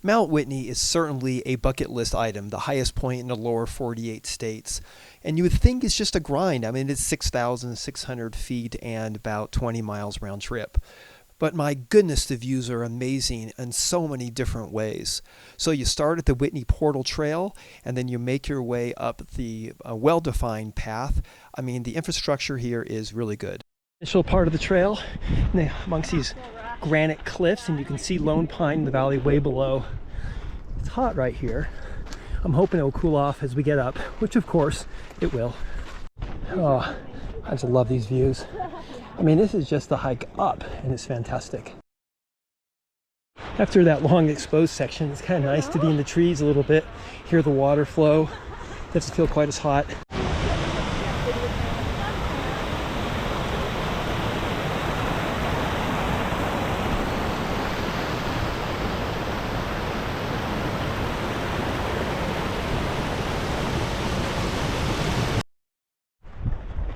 Mount Whitney is certainly a bucket list item, the highest point in the lower 48 states. And you would think it's just a grind. I mean, it's 6,600 feet and about 20 miles round trip. But my goodness, the views are amazing in so many different ways. So you start at the Whitney Portal Trail, and then you make your way up the well-defined path. I mean, the infrastructure here is really good. Initial part of the trail, amongst these granite cliffs, and you can see Lone Pine in the valley way below. It's hot right here. I'm hoping it will cool off as we get up, which of course it will. Oh, I just love these views. I mean, this is just the hike up, and it's fantastic. After that long exposed section, it's kind of nice to be in the trees a little bit, hear the water flow. Doesn't feel quite as hot.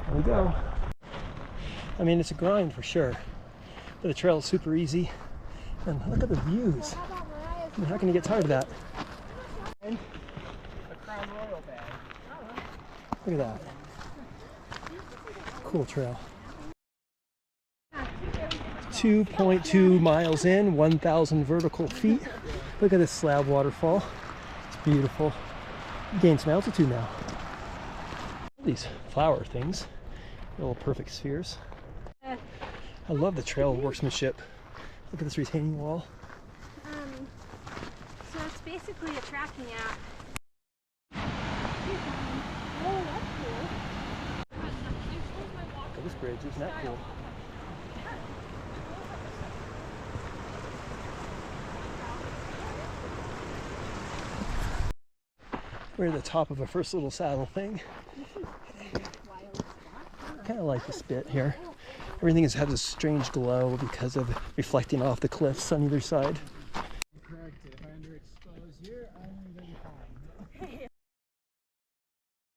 There we go. I mean, it's a grind for sure, but the trail is super easy, and look at the views. I mean, how can you get tired of that? A Crown Royal bag. Look at that. Cool trail. 2.2 miles in, 1,000 vertical feet. Look at this slab waterfall. It's beautiful. Gain some altitude now. These flower things, little perfect spheres. I love the trail workmanship. Look at this retaining wall. So it's basically a tracking app. Oh, that's cool. Look at this bridge, isn't that cool? We're at the top of our first little saddle thing. I kind of like this bit here. Everything has a strange glow because of reflecting off the cliffs on either side.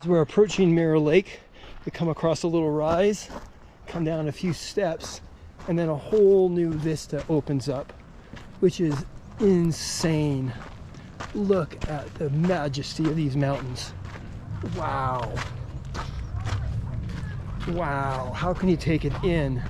As we're approaching Mirror Lake, we come across a little rise, come down a few steps, and then a whole new vista opens up, which is insane. Look at the majesty of these mountains. Wow. Wow, how can you take it in?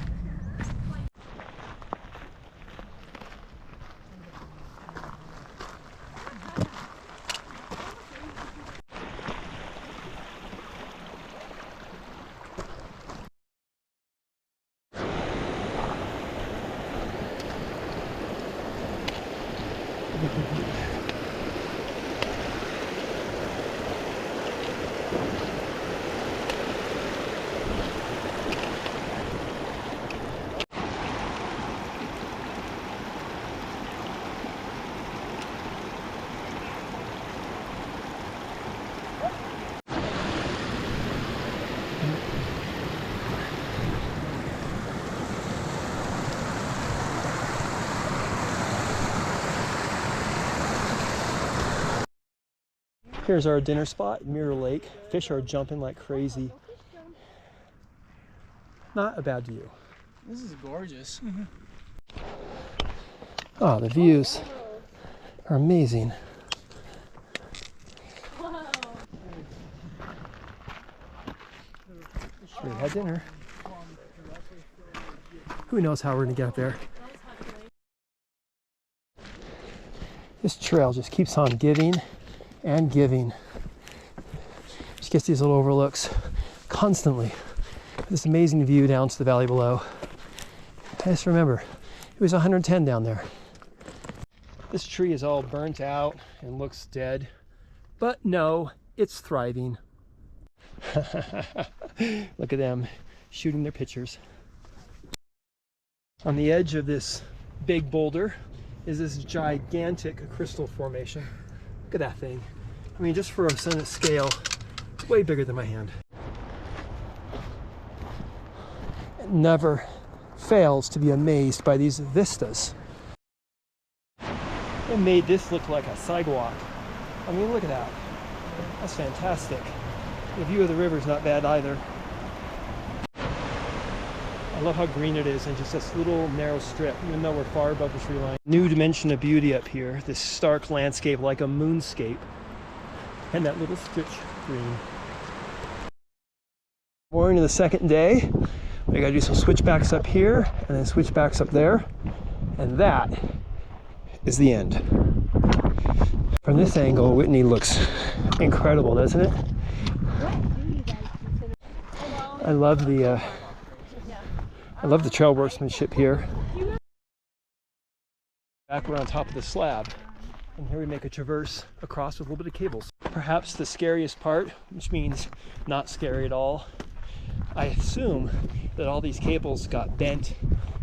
Here's our dinner spot, Mirror Lake. Fish are jumping like crazy. Not a bad view. This is gorgeous. Oh, the views are amazing. We had dinner. Who knows how we're gonna get up there? This trail just keeps on giving and giving. Just gets these little overlooks constantly. This amazing view down to the valley below. I just remember, it was 110 down there. This tree is all burnt out and looks dead, but no, it's thriving. Look at them shooting their pictures. On the edge of this big boulder is this gigantic crystal formation. Look at that thing. I mean, just for a Senate scale, it's way bigger than my hand. It never fails to be amazed by these vistas. It made this look like a sidewalk. I mean, look at that. That's fantastic. The view of the river is not bad either. I love how green it is and just this little narrow strip, even though we're far above the tree line. New dimension of beauty up here, this stark landscape like a moonscape, and that little stitch green. Morning of the second day, we gotta do some switchbacks up here and then switchbacks up there, and that is the end. From this angle, Whitney looks incredible, doesn't it? I love the trail workmanship here. Back we're on top of the slab, and here we make a traverse across with a little bit of cables. Perhaps the scariest part, which means not scary at all, I assume that all these cables got bent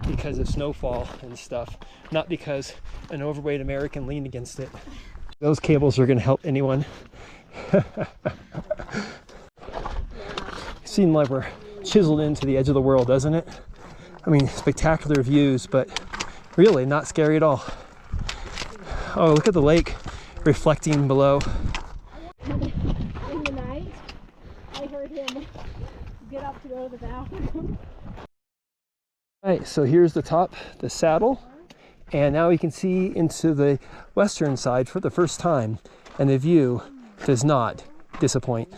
because of snowfall and stuff, not because an overweight American leaned against it. Those cables are going to help anyone. Seems like we're chiseled into the edge of the world, doesn't it? I mean, spectacular views, but really not scary at all. Oh, look at the lake reflecting below. In the night, I heard him get up to go to the bathroom. All right, so here's the top, the saddle, and now we can see into the western side for the first time, and the view does not disappoint.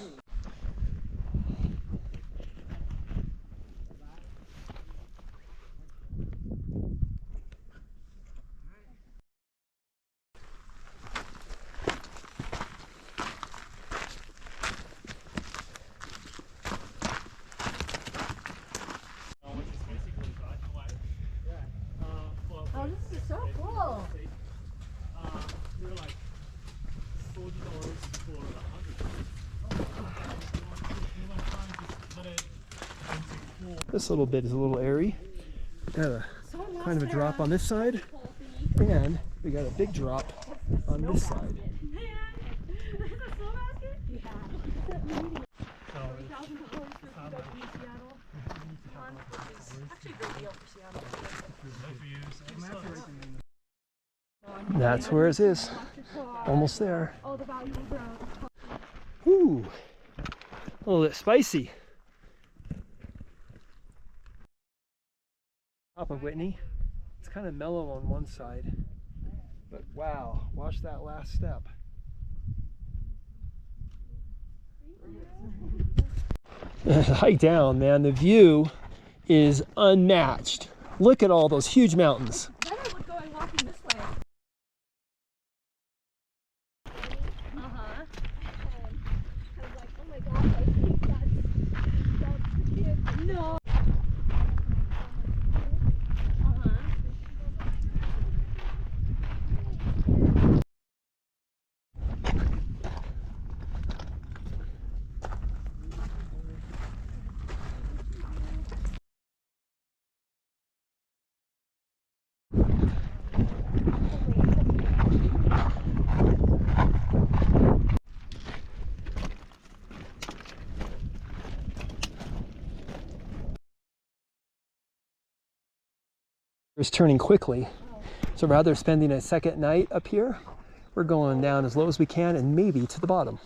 Oh, this is so cool. This little bit is a little airy. Got a kind of a drop on this side, and we got a big drop on this side. That's where it is. Almost there. Ooh, a little bit spicy. Top of Whitney. It's kind of mellow on one side, but wow, watch that last step. Hike down, man. The view is unmatched. Look at all those huge mountains. Then I would go and walking this way. I was like, oh my gosh, I think that's the kid. No. It's turning quickly, so rather than spending a second night up here, we're going down as low as we can and maybe to the bottom.